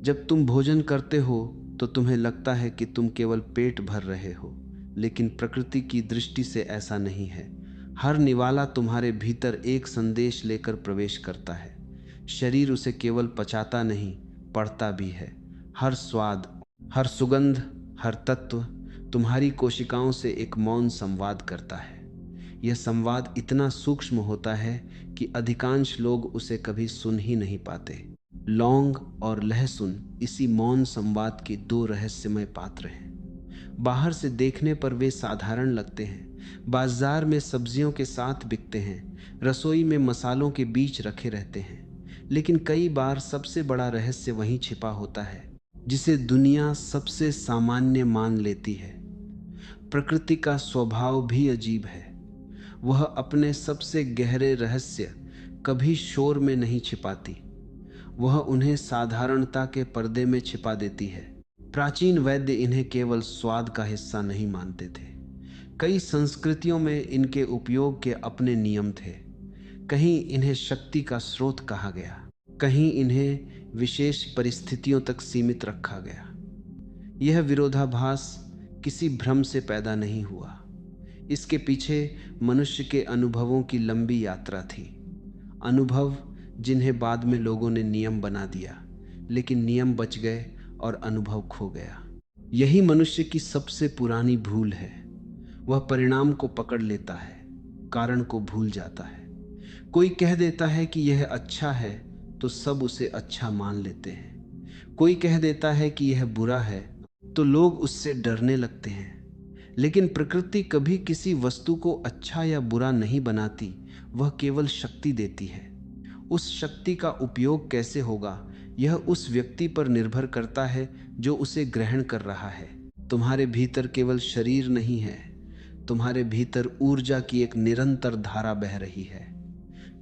जब तुम भोजन करते हो तो तुम्हें लगता है कि तुम केवल पेट भर रहे हो, लेकिन प्रकृति की दृष्टि से ऐसा नहीं है। हर निवाला तुम्हारे भीतर एक संदेश लेकर प्रवेश करता है। शरीर उसे केवल पचाता नहीं, पढ़ता भी है। हर स्वाद, हर सुगंध, हर तत्व तुम्हारी कोशिकाओं से एक मौन संवाद करता है। यह संवाद इतना सूक्ष्म होता है कि अधिकांश लोग उसे कभी सुन ही नहीं पाते। लौंग और लहसुन इसी मौन संवाद के दो रहस्यमय पात्र हैं। बाहर से देखने पर वे साधारण लगते हैं, बाजार में सब्जियों के साथ बिकते हैं, रसोई में मसालों के बीच रखे रहते हैं, लेकिन कई बार सबसे बड़ा रहस्य वहीं छिपा होता है जिसे दुनिया सबसे सामान्य मान लेती है। प्रकृति का स्वभाव भी अजीब है। वह अपने सबसे गहरे रहस्य कभी शोर में नहीं छिपाती, वह उन्हें साधारणता के पर्दे में छिपा देती है। प्राचीन वैद्य इन्हें केवल स्वाद का हिस्सा नहीं मानते थे। कई संस्कृतियों में इनके उपयोग के अपने नियम थे। कहीं इन्हें शक्ति का स्रोत कहा गया, कहीं इन्हें विशेष परिस्थितियों तक सीमित रखा गया। यह विरोधाभास किसी भ्रम से पैदा नहीं हुआ। इसके पीछे मनुष्य के अनुभवों की लंबी यात्रा थी। अनुभव जिन्हें बाद में लोगों ने नियम बना दिया, लेकिन नियम बच गए और अनुभव खो गया। यही मनुष्य की सबसे पुरानी भूल है। वह परिणाम को पकड़ लेता है, कारण को भूल जाता है। कोई कह देता है कि यह अच्छा है तो सब उसे अच्छा मान लेते हैं। कोई कह देता है कि यह बुरा है तो लोग उससे डरने लगते हैं। लेकिन प्रकृति कभी किसी वस्तु को अच्छा या बुरा नहीं बनाती, वह केवल शक्ति देती है। उस शक्ति का उपयोग कैसे होगा, यह उस व्यक्ति पर निर्भर करता है जो उसे ग्रहण कर रहा है। तुम्हारे भीतर केवल शरीर नहीं है, तुम्हारे भीतर ऊर्जा की एक निरंतर धारा बह रही है।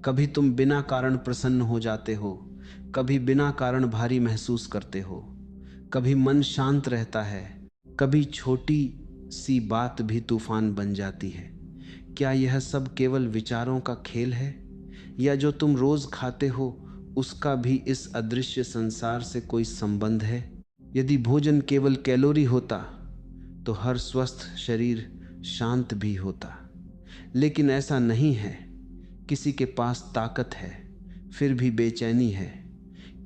कभी तुम बिना कारण प्रसन्न हो जाते हो, कभी बिना कारण भारी महसूस करते हो, कभी मन शांत रहता है, कभी छोटी सी बात भी तूफान बन जाती है। क्या यह सब केवल विचारों का खेल है, या जो तुम रोज खाते हो उसका भी इस अदृश्य संसार से कोई संबंध है? यदि भोजन केवल कैलोरी होता तो हर स्वस्थ शरीर शांत भी होता, लेकिन ऐसा नहीं है। किसी के पास ताकत है फिर भी बेचैनी है,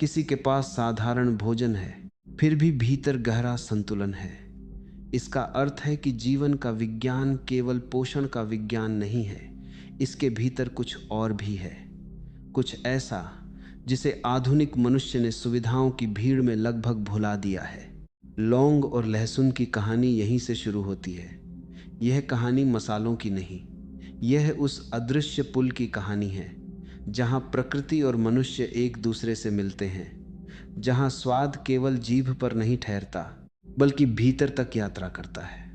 किसी के पास साधारण भोजन है फिर भी भीतर गहरा संतुलन है। इसका अर्थ है कि जीवन का विज्ञान केवल पोषण का विज्ञान नहीं है, इसके भीतर कुछ और भी है, कुछ ऐसा जिसे आधुनिक मनुष्य ने सुविधाओं की भीड़ में लगभग भुला दिया है। लौंग और लहसुन की कहानी यहीं से शुरू होती है। यह कहानी मसालों की नहीं, यह उस अदृश्य पुल की कहानी है जहां प्रकृति और मनुष्य एक दूसरे से मिलते हैं, जहां स्वाद केवल जीभ पर नहीं ठहरता बल्कि भीतर तक यात्रा करता है,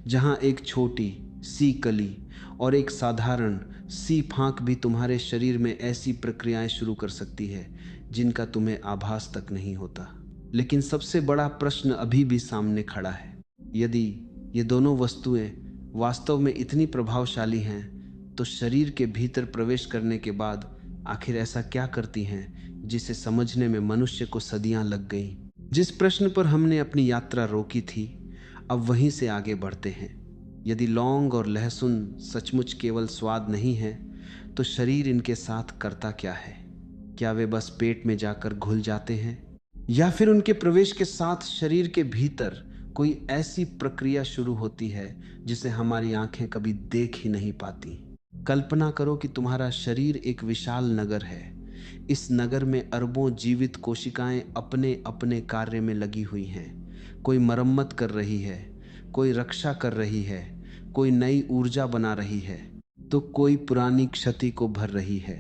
जहां एक छोटी सी कली और एक साधारण सी फांक भी तुम्हारे शरीर में ऐसी प्रक्रियाएं शुरू कर सकती है जिनका तुम्हें आभास तक नहीं होता। लेकिन सबसे बड़ा प्रश्न अभी भी सामने खड़ा है। यदि ये दोनों वस्तुएं वास्तव में इतनी प्रभावशाली हैं तो शरीर के भीतर प्रवेश करने के बाद आखिर ऐसा क्या करती हैं जिसे समझने में मनुष्य को सदियां लग गईं? जिस प्रश्न पर हमने अपनी यात्रा रोकी थी, अब वहीं से आगे बढ़ते हैं। यदि लौंग और लहसुन सचमुच केवल स्वाद नहीं है तो शरीर इनके साथ करता क्या है? क्या वे बस पेट में जाकर घुल जाते हैं, या फिर उनके प्रवेश के साथ शरीर के भीतर कोई ऐसी प्रक्रिया शुरू होती है जिसे हमारी आंखें कभी देख ही नहीं पाती? कल्पना करो कि तुम्हारा शरीर एक विशाल नगर है। इस नगर में अरबों जीवित कोशिकाएं अपने अपने कार्य में लगी हुई हैं। कोई मरम्मत कर रही है, कोई रक्षा कर रही है, कोई नई ऊर्जा बना रही है, तो कोई पुरानी क्षति को भर रही है।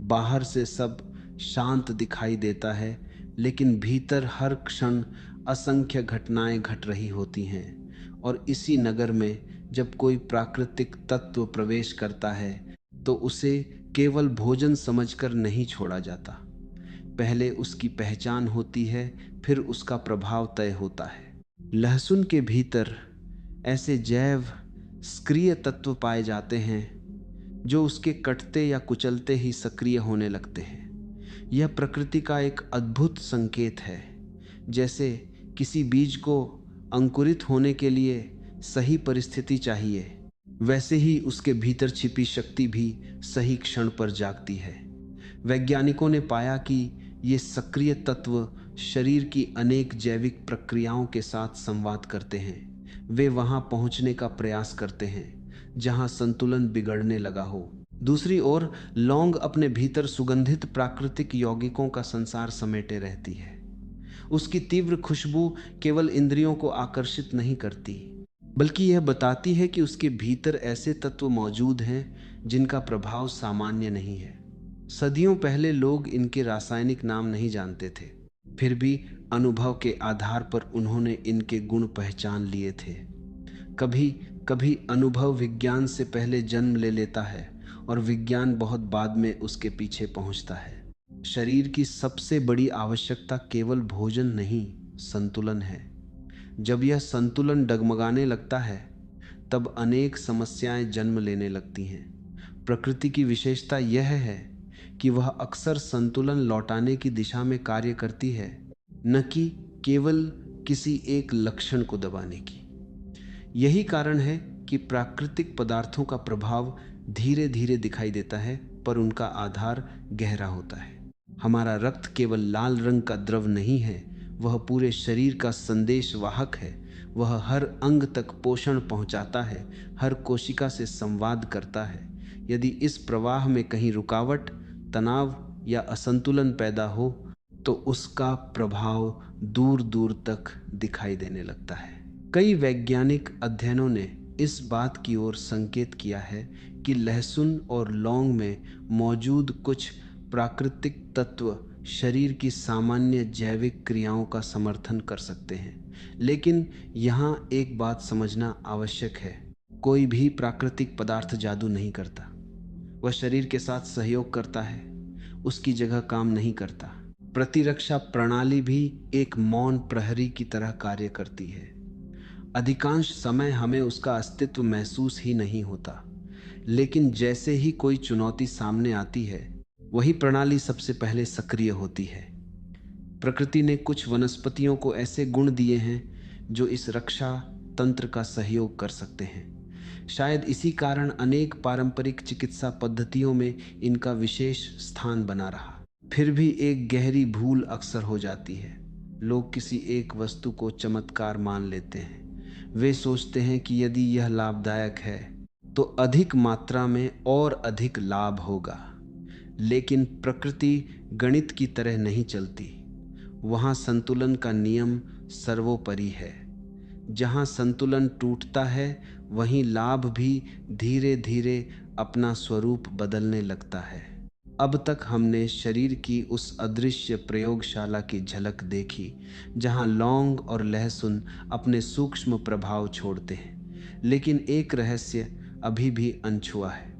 बाहर से सब शांत दिखाई देता है, लेकिन भीतर हर क्षण असंख्य घटनाएं घट रही होती हैं। और इसी नगर में जब कोई प्राकृतिक तत्व प्रवेश करता है तो उसे केवल भोजन समझकर नहीं छोड़ा जाता। पहले उसकी पहचान होती है, फिर उसका प्रभाव तय होता है। लहसुन के भीतर ऐसे जैव सक्रिय तत्व पाए जाते हैं जो उसके कटते या कुचलते ही सक्रिय होने लगते हैं। यह प्रकृति का एक अद्भुत संकेत है। जैसे किसी बीज को अंकुरित होने के लिए सही परिस्थिति चाहिए, वैसे ही उसके भीतर छिपी शक्ति भी सही क्षण पर जागती है। वैज्ञानिकों ने पाया कि ये सक्रिय तत्व शरीर की अनेक जैविक प्रक्रियाओं के साथ संवाद करते हैं। वे वहां पहुंचने का प्रयास करते हैं जहां संतुलन बिगड़ने लगा हो। दूसरी ओर लौंग अपने भीतर सुगंधित प्राकृतिक यौगिकों का संसार समेटे रहती है। उसकी तीव्र खुशबू केवल इंद्रियों को आकर्षित नहीं करती, बल्कि यह बताती है कि उसके भीतर ऐसे तत्व मौजूद हैं जिनका प्रभाव सामान्य नहीं है। सदियों पहले लोग इनके रासायनिक नाम नहीं जानते थे, फिर भी अनुभव के आधार पर उन्होंने इनके गुण पहचान लिए थे। कभी कभी अनुभव विज्ञान से पहले जन्म ले लेता है और विज्ञान बहुत बाद में उसके पीछे पहुंचता है। शरीर की सबसे बड़ी आवश्यकता केवल भोजन नहीं, संतुलन है। जब यह संतुलन डगमगाने लगता है, तब अनेक समस्याएं जन्म लेने लगती हैं। प्रकृति की विशेषता यह है कि वह अक्सर संतुलन लौटाने की दिशा में कार्य करती है, न कि केवल किसी एक लक्षण को दबाने की। यही कारण है कि प्राकृतिक पदार्थों का प्रभाव धीरे धीरे दिखाई देता है, पर उनका आधार गहरा होता है। हमारा रक्त केवल लाल रंग का द्रव नहीं है, वह पूरे शरीर का संदेश वाहक है। वह हर अंग तक पोषण पहुंचाता है, हर कोशिका से संवाद करता है। यदि इस प्रवाह में कहीं रुकावट, तनाव या असंतुलन पैदा हो, तो उसका प्रभाव दूर दूर तक दिखाई देने लगता है। कई वैज्ञानिक अध्ययनों ने इस बात की ओर संकेत किया है कि लहसुन और लौंग में मौजूद कुछ प्राकृतिक तत्व शरीर की सामान्य जैविक क्रियाओं का समर्थन कर सकते हैं। लेकिन यहाँ एक बात समझना आवश्यक है, कोई भी प्राकृतिक पदार्थ जादू नहीं करता। वह शरीर के साथ सहयोग करता है, उसकी जगह काम नहीं करता। प्रतिरक्षा प्रणाली भी एक मौन प्रहरी की तरह कार्य करती है। अधिकांश समय हमें उसका अस्तित्व महसूस ही नहीं होता, लेकिन जैसे ही कोई चुनौती सामने आती है, वही प्रणाली सबसे पहले सक्रिय होती है। प्रकृति ने कुछ वनस्पतियों को ऐसे गुण दिए हैं जो इस रक्षा तंत्र का सहयोग कर सकते हैं। शायद इसी कारण अनेक पारंपरिक चिकित्सा पद्धतियों में इनका विशेष स्थान बना रहा। फिर भी एक गहरी भूल अक्सर हो जाती है। लोग किसी एक वस्तु को चमत्कार मान लेते हैं। वे सोचते हैं कि यदि यह लाभदायक है तो अधिक मात्रा में और अधिक लाभ होगा। लेकिन प्रकृति गणित की तरह नहीं चलती। वहाँ संतुलन का नियम सर्वोपरि है। जहाँ संतुलन टूटता है, वहीं लाभ भी धीरे धीरे अपना स्वरूप बदलने लगता है। अब तक हमने शरीर की उस अदृश्य प्रयोगशाला की झलक देखी, जहाँ लौंग और लहसुन अपने सूक्ष्म प्रभाव छोड़ते हैं। लेकिन एक रहस्य अभी भी अनछुआ है।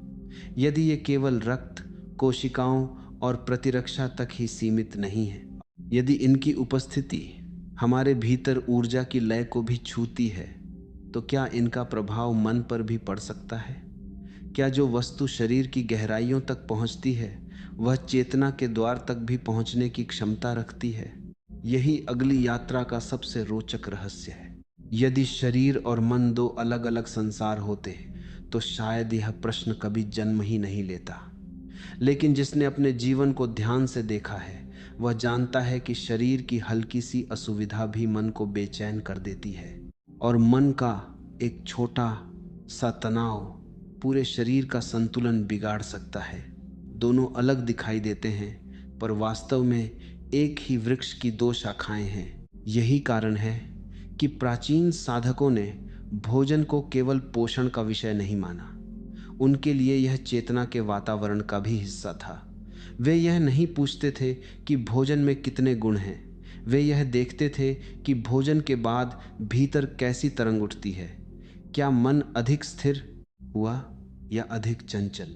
यदि ये केवल रक्त, कोशिकाओं और प्रतिरक्षा तक ही सीमित नहीं है, यदि इनकी उपस्थिति हमारे भीतर ऊर्जा की लय को भी छूती है, तो क्या इनका प्रभाव मन पर भी पड़ सकता है? क्या जो वस्तु शरीर की गहराइयों तक पहुंचती है, वह चेतना के द्वार तक भी पहुंचने की क्षमता रखती है? यही अगली यात्रा का सबसे रोचक रहस्य है। यदि शरीर और मन दो अलग अलग संसार होते, तो शायद यह प्रश्न कभी जन्म ही नहीं लेता। लेकिन जिसने अपने जीवन को ध्यान से देखा है, वह जानता है कि शरीर की हल्की सी असुविधा भी मन को बेचैन कर देती है, और मन का एक छोटा सा तनाव पूरे शरीर का संतुलन बिगाड़ सकता है। दोनों अलग दिखाई देते हैं, पर वास्तव में एक ही वृक्ष की दो शाखाएं हैं। यही कारण है कि प्राचीन साधकों ने भोजन को केवल पोषण का विषय नहीं माना। उनके लिए यह चेतना के वातावरण का भी हिस्सा था। वे यह नहीं पूछते थे कि भोजन में कितने गुण हैं, वे यह देखते थे कि भोजन के बाद भीतर कैसी तरंग उठती है। क्या मन अधिक स्थिर हुआ या अधिक चंचल?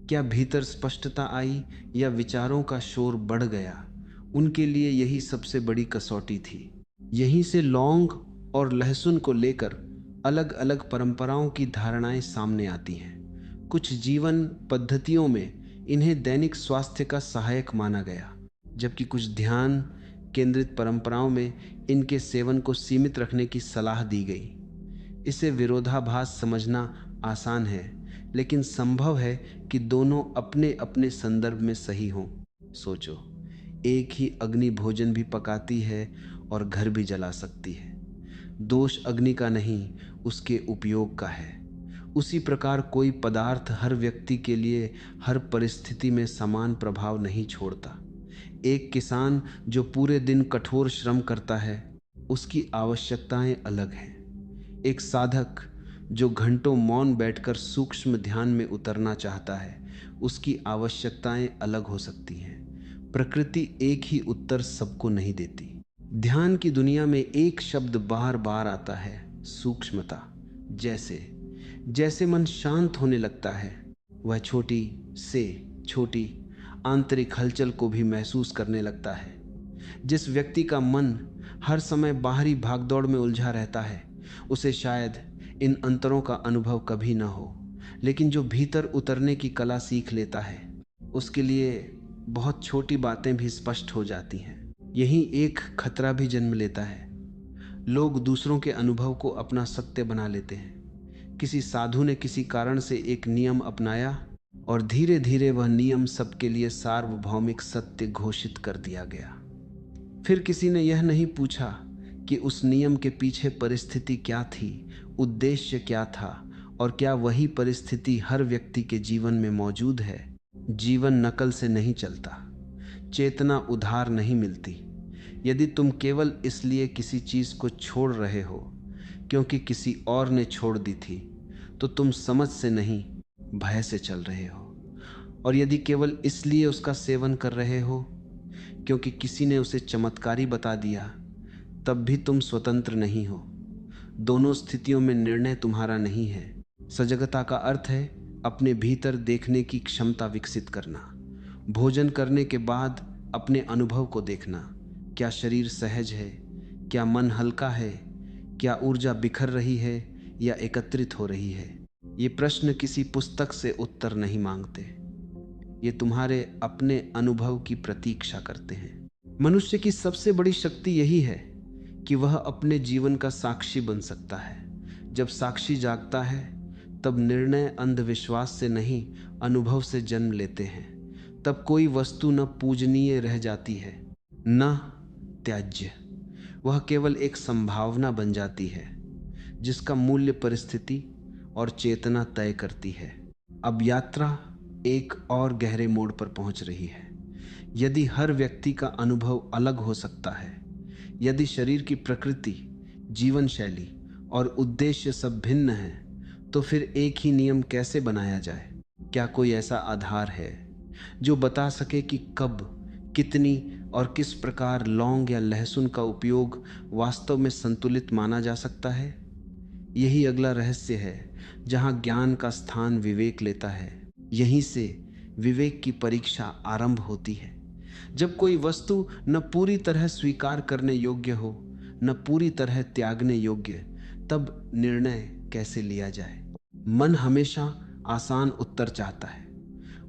क्या भीतर स्पष्टता आई या विचारों का शोर बढ़ गया? उनके लिए यही सबसे बड़ी कसौटी थी। यहीं से लौंग और लहसुन को लेकर अलग अलग परंपराओं की धारणाएं सामने आती हैं। कुछ जीवन पद्धतियों में इन्हें दैनिक स्वास्थ्य का सहायक माना गया, जबकि कुछ ध्यान केंद्रित परंपराओं में इनके सेवन को सीमित रखने की सलाह दी गई। इसे विरोधाभास समझना आसान है, लेकिन संभव है कि दोनों अपने अपने संदर्भ में सही हों। सोचो, एक ही अग्नि भोजन भी पकाती है और घर भी जला सकती है। दोष अग्नि का नहीं, उसके उपयोग का है। उसी प्रकार कोई पदार्थ हर व्यक्ति के लिए हर परिस्थिति में समान प्रभाव नहीं छोड़ता। एक किसान जो पूरे दिन कठोर श्रम करता है, उसकी आवश्यकताएं अलग हैं। एक साधक जो घंटों मौन बैठकर सूक्ष्म ध्यान में उतरना चाहता है, उसकी आवश्यकताएं अलग हो सकती हैं। प्रकृति एक ही उत्तर सबको नहीं देती। ध्यान की दुनिया में एक शब्द बार बार आता है, सूक्ष्मता। जैसे जैसे मन शांत होने लगता है, वह छोटी से छोटी आंतरिक हलचल को भी महसूस करने लगता है। जिस व्यक्ति का मन हर समय बाहरी भागदौड़ में उलझा रहता है, उसे शायद इन अंतरों का अनुभव कभी न हो, लेकिन जो भीतर उतरने की कला सीख लेता है, उसके लिए बहुत छोटी बातें भी स्पष्ट हो जाती हैं। यही एक खतरा भी जन्म लेता है। लोग दूसरों के अनुभव को अपना सत्य बना लेते हैं। किसी साधु ने किसी कारण से एक नियम अपनाया और धीरे धीरे वह नियम सबके लिए सार्वभौमिक सत्य घोषित कर दिया गया। फिर किसी ने यह नहीं पूछा कि उस नियम के पीछे परिस्थिति क्या थी, उद्देश्य क्या था, और क्या वही परिस्थिति हर व्यक्ति के जीवन में मौजूद है। जीवन नकल से नहीं चलता, चेतना उधार नहीं मिलती। यदि तुम केवल इसलिए किसी चीज को छोड़ रहे हो क्योंकि किसी और ने छोड़ दी थी, तो तुम समझ से नहीं, भय से चल रहे हो। और यदि केवल इसलिए उसका सेवन कर रहे हो क्योंकि किसी ने उसे चमत्कारी बता दिया, तब भी तुम स्वतंत्र नहीं हो। दोनों स्थितियों में निर्णय तुम्हारा नहीं है। सजगता का अर्थ है अपने भीतर देखने की क्षमता विकसित करना। भोजन करने के बाद अपने अनुभव को देखना। क्या शरीर सहज है? क्या मन हल्का है? क्या ऊर्जा बिखर रही है या एकत्रित हो रही है? ये प्रश्न किसी पुस्तक से उत्तर नहीं मांगते, ये तुम्हारे अपने अनुभव की प्रतीक्षा करते हैं। मनुष्य की सबसे बड़ी शक्ति यही है कि वह अपने जीवन का साक्षी बन सकता है। जब साक्षी जागता है, तब निर्णय अंधविश्वास से नहीं, अनुभव से जन्म लेते हैं। तब कोई वस्तु न पूजनीय रह जाती है, न त्याज्य। वह केवल एक संभावना बन जाती है जिसका मूल्य परिस्थिति और चेतना तय करती है। अब यात्रा एक और गहरे मोड़ पर पहुंच रही है। यदि हर व्यक्ति का अनुभव अलग हो सकता है, यदि शरीर की प्रकृति, जीवन शैली और उद्देश्य सब भिन्न हैं, तो फिर एक ही नियम कैसे बनाया जाए? क्या कोई ऐसा आधार है जो बता सके कि कब, कितनी और किस प्रकार लौंग या लहसुन का उपयोग वास्तव में संतुलित माना जा सकता है? यही अगला रहस्य है, जहां ज्ञान का स्थान विवेक लेता है। यहीं से विवेक की परीक्षा आरंभ होती है। जब कोई वस्तु न पूरी तरह स्वीकार करने योग्य हो, न पूरी तरह त्यागने योग्य, तब निर्णय कैसे लिया जाए? मन हमेशा आसान उत्तर चाहता है।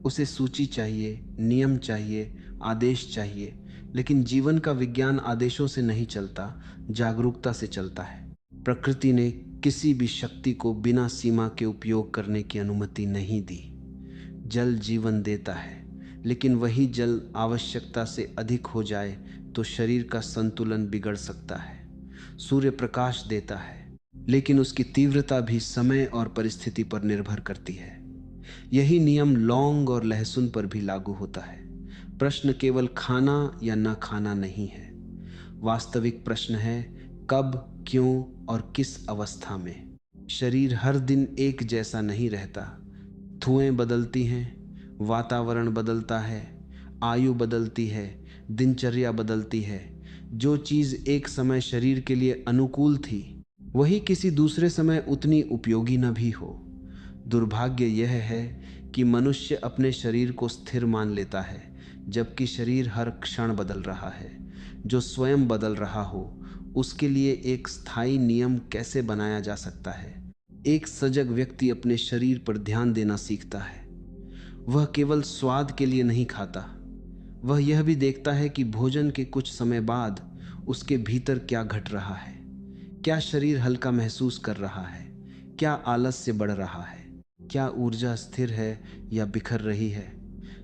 उसे सूची चाहिए, नियम चाहिए, आदेश चाहिए। लेकिन जीवन का विज्ञान आदेशों से नहीं चलता, जागरूकता से चलता है। प्रकृति ने किसी भी शक्ति को बिना सीमा के उपयोग करने की अनुमति नहीं दी। जल जीवन देता है, लेकिन वही जल आवश्यकता से अधिक हो जाए तो शरीर का संतुलन बिगड़ सकता है। सूर्य प्रकाश देता है, लेकिन उसकी तीव्रता भी समय और परिस्थिति पर निर्भर करती है। यही नियम लौंग और लहसुन पर भी लागू होता है। प्रश्न केवल खाना या न खाना नहीं है। वास्तविक प्रश्न है कब, क्यों और किस अवस्था में। शरीर हर दिन एक जैसा नहीं रहता। धुएं बदलती हैं, वातावरण बदलता है, आयु बदलती है, दिनचर्या बदलती है। जो चीज़ एक समय शरीर के लिए अनुकूल थी, वही किसी दूसरे समय उतनी उपयोगी न भी हो। दुर्भाग्य यह है कि मनुष्य अपने शरीर को स्थिर मान लेता है, जबकि शरीर हर क्षण बदल रहा है। जो स्वयं बदल रहा हो, उसके लिए एक स्थायी नियम कैसे बनाया जा सकता है? एक सजग व्यक्ति अपने शरीर पर ध्यान देना सीखता है। वह केवल स्वाद के लिए नहीं खाता, वह यह भी देखता है कि भोजन के कुछ समय बाद उसके भीतर क्या घट रहा है। क्या शरीर हल्का महसूस कर रहा है? क्या आलस्य बढ़ रहा है? क्या ऊर्जा स्थिर है या बिखर रही है?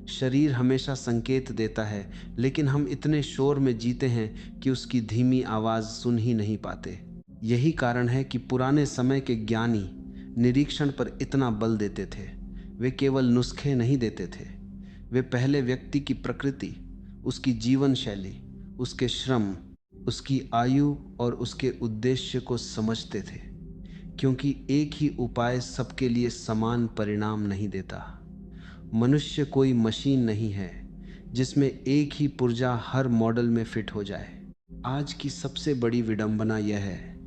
शरीर हमेशा संकेत देता है, लेकिन हम इतने शोर में जीते हैं कि उसकी धीमी आवाज़ सुन ही नहीं पाते। यही कारण है कि पुराने समय के ज्ञानी निरीक्षण पर इतना बल देते थे। वे केवल नुस्खे नहीं देते थे, वे पहले व्यक्ति की प्रकृति, उसकी जीवन शैली, उसके श्रम, उसकी आयु और उसके उद्देश्य को समझते थे, क्योंकि एक ही उपाय सबके लिए समान परिणाम नहीं देता। मनुष्य कोई मशीन नहीं है जिसमें एक ही पुर्जा हर मॉडल में फिट हो जाए। आज की सबसे बड़ी विडंबना यह है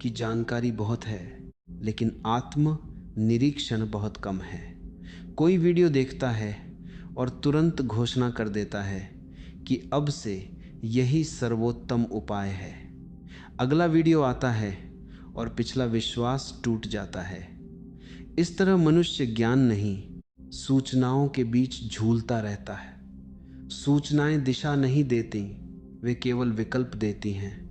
कि जानकारी बहुत है, लेकिन आत्म निरीक्षण बहुत कम है। कोई वीडियो देखता है और तुरंत घोषणा कर देता है कि अब से यही सर्वोत्तम उपाय है। अगला वीडियो आता है और पिछला विश्वास टूट जाता है। इस तरह मनुष्य ज्ञान नहीं, सूचनाओं के बीच झूलता रहता है। सूचनाएं दिशा नहीं देती, वे केवल विकल्प देती हैं।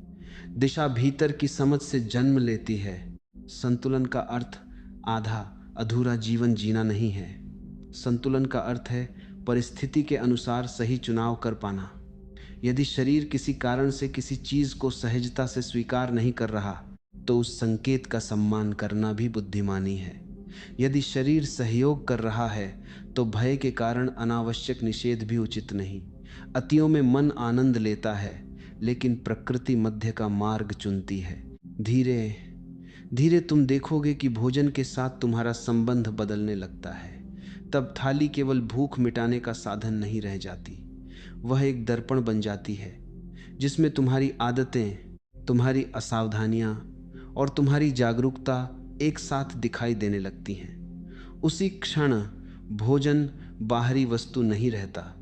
दिशा भीतर की समझ से जन्म लेती है। संतुलन का अर्थ आधा अधूरा जीवन जीना नहीं है। संतुलन का अर्थ है परिस्थिति के अनुसार सही चुनाव कर पाना। यदि शरीर किसी कारण से किसी चीज को सहजता से स्वीकार नहीं कर रहा, तो उस संकेत का सम्मान करना भी बुद्धिमानी है। यदि शरीर सहयोग कर रहा है, तो भय के कारण अनावश्यक निषेध भी उचित नहीं। अतियों में मन आनंद लेता है, लेकिन प्रकृति मध्य का मार्ग चुनती है। धीरे धीरे तुम देखोगे कि भोजन के साथ तुम्हारा संबंध बदलने लगता है। तब थाली केवल भूख मिटाने का साधन नहीं रह जाती, वह एक दर्पण बन जाती है जिसमें तुम्हारी आदतें, तुम्हारी असावधानियां और तुम्हारी जागरूकता एक साथ दिखाई देने लगती हैं। उसी क्षण भोजन बाहरी वस्तु नहीं रहता,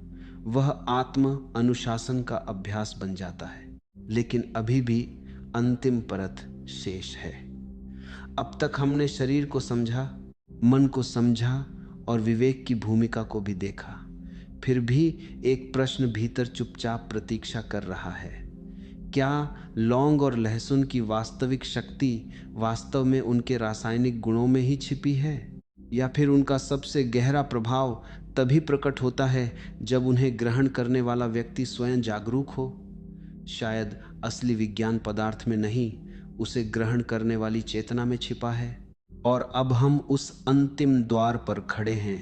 वह आत्म अनुशासन का अभ्यास बन जाता है। लेकिन अभी भी अंतिम परत शेष है। अब तक हमने शरीर को समझा, मन को समझा और विवेक की भूमिका को भी देखा। फिर भी एक प्रश्न भीतर चुपचाप प्रतीक्षा कर रहा है। क्या लौंग और लहसुन की वास्तविक शक्ति वास्तव में उनके रासायनिक गुणों में ही छिपी है, या फिर उनका सबसे गहरा प्रभाव तभी प्रकट होता है जब उन्हें ग्रहण करने वाला व्यक्ति स्वयं जागरूक हो? शायद असली विज्ञान पदार्थ में नहीं, उसे ग्रहण करने वाली चेतना में छिपा है। और अब हम उस अंतिम द्वार पर खड़े हैं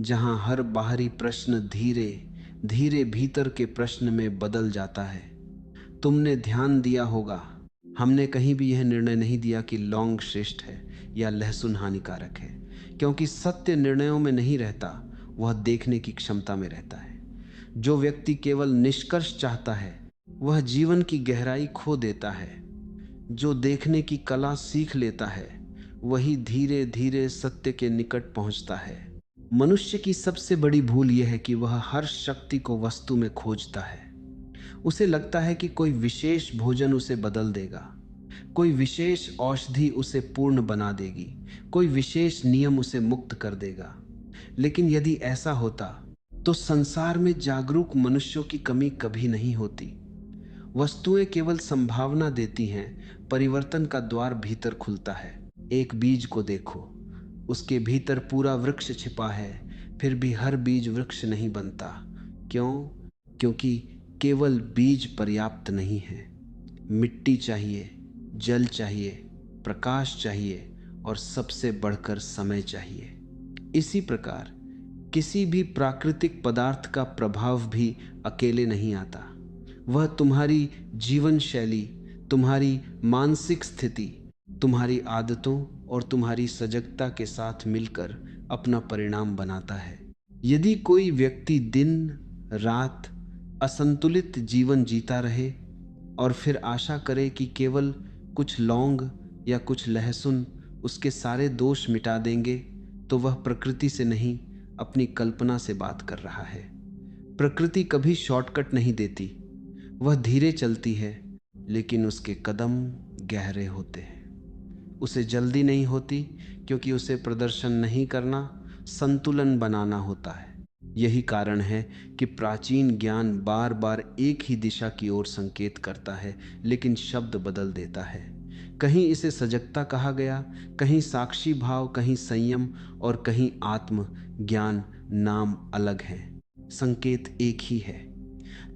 जहां हर बाहरी प्रश्न धीरे धीरे भीतर के प्रश्न में बदल जाता है। तुमने ध्यान दिया होगा, हमने कहीं भी यह निर्णय नहीं दिया कि लौंग श्रेष्ठ है या लहसुन हानिकारक है, क्योंकि सत्य निर्णयों में नहीं रहता, वह देखने की क्षमता में रहता है। जो व्यक्ति केवल निष्कर्ष चाहता है, वह जीवन की गहराई खो देता है। जो देखने की कला सीख लेता है, वही धीरे धीरे सत्य के निकट पहुंचता है। मनुष्य की सबसे बड़ी भूल यह है कि वह हर शक्ति को वस्तु में खोजता है। उसे लगता है कि कोई विशेष भोजन उसे बदल देगा, कोई विशेष औषधि उसे पूर्ण बना देगी, कोई विशेष नियम उसे मुक्त कर देगा। लेकिन यदि ऐसा होता तो संसार में जागरूक मनुष्यों की कमी कभी नहीं होती। वस्तुएं केवल संभावना देती हैं, परिवर्तन का द्वार भीतर खुलता है। एक बीज को देखो, उसके भीतर पूरा वृक्ष छिपा है, फिर भी हर बीज वृक्ष नहीं बनता। क्यों? क्योंकि केवल बीज पर्याप्त नहीं है। मिट्टी चाहिए, जल चाहिए, प्रकाश चाहिए और सबसे बढ़कर समय चाहिए। इसी प्रकार किसी भी प्राकृतिक पदार्थ का प्रभाव भी अकेले नहीं आता। वह तुम्हारी जीवन शैली, तुम्हारी मानसिक स्थिति, तुम्हारी आदतों और तुम्हारी सजगता के साथ मिलकर अपना परिणाम बनाता है। यदि कोई व्यक्ति दिन रात असंतुलित जीवन जीता रहे और फिर आशा करे कि केवल कुछ लौंग या कुछ लहसुन उसके सारे दोष मिटा देंगे, तो वह प्रकृति से नहीं, अपनी कल्पना से बात कर रहा है। प्रकृति कभी शॉर्टकट नहीं देती, वह धीरे चलती है, लेकिन उसके कदम गहरे होते हैं। उसे जल्दी नहीं होती, क्योंकि उसे प्रदर्शन नहीं करना, संतुलन बनाना होता है। यही कारण है कि प्राचीन ज्ञान बार बार एक ही दिशा की ओर संकेत करता है, लेकिन शब्द बदल देता है। कहीं इसे सजगता कहा गया, कहीं साक्षी भाव, कहीं संयम और कहीं आत्म ज्ञान। नाम अलग है, संकेत एक ही है।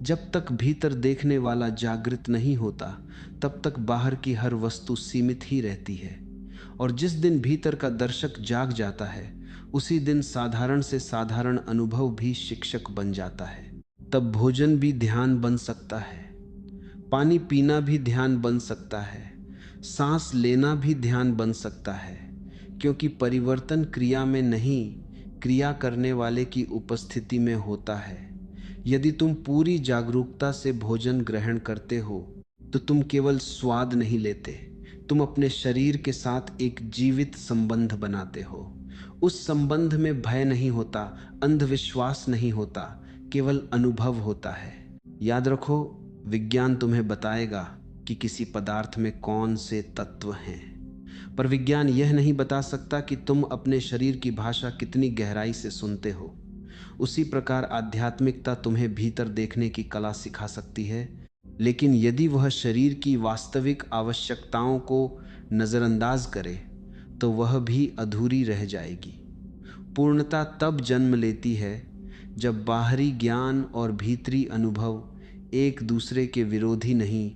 जब तक भीतर देखने वाला जागृत नहीं होता, तब तक बाहर की हर वस्तु सीमित ही रहती है। और जिस दिन भीतर का दर्शक जाग जाता है, उसी दिन साधारण से साधारण अनुभव भी शिक्षक बन जाता है। तब भोजन भी ध्यान बन सकता है, पानी पीना भी ध्यान बन सकता है, सांस लेना भी ध्यान बन सकता है, क्योंकि परिवर्तन क्रिया में नहीं, क्रिया करने वाले की उपस्थिति में होता है। यदि तुम पूरी जागरूकता से भोजन ग्रहण करते हो, तो तुम केवल स्वाद नहीं लेते, तुम अपने शरीर के साथ एक जीवित संबंध बनाते हो। उस संबंध में भय नहीं होता, अंधविश्वास नहीं होता, केवल अनुभव होता है। याद रखो, विज्ञान तुम्हें बताएगा कि किसी पदार्थ में कौन से तत्व हैं, पर विज्ञान यह नहीं बता सकता कि तुम अपने शरीर की भाषा कितनी गहराई से सुनते हो। उसी प्रकार आध्यात्मिकता तुम्हें भीतर देखने की कला सिखा सकती है, लेकिन यदि वह शरीर की वास्तविक आवश्यकताओं को नज़रअंदाज करे, तो वह भी अधूरी रह जाएगी। पूर्णता तब जन्म लेती है जब बाहरी ज्ञान और भीतरी अनुभव एक दूसरे के विरोधी नहीं,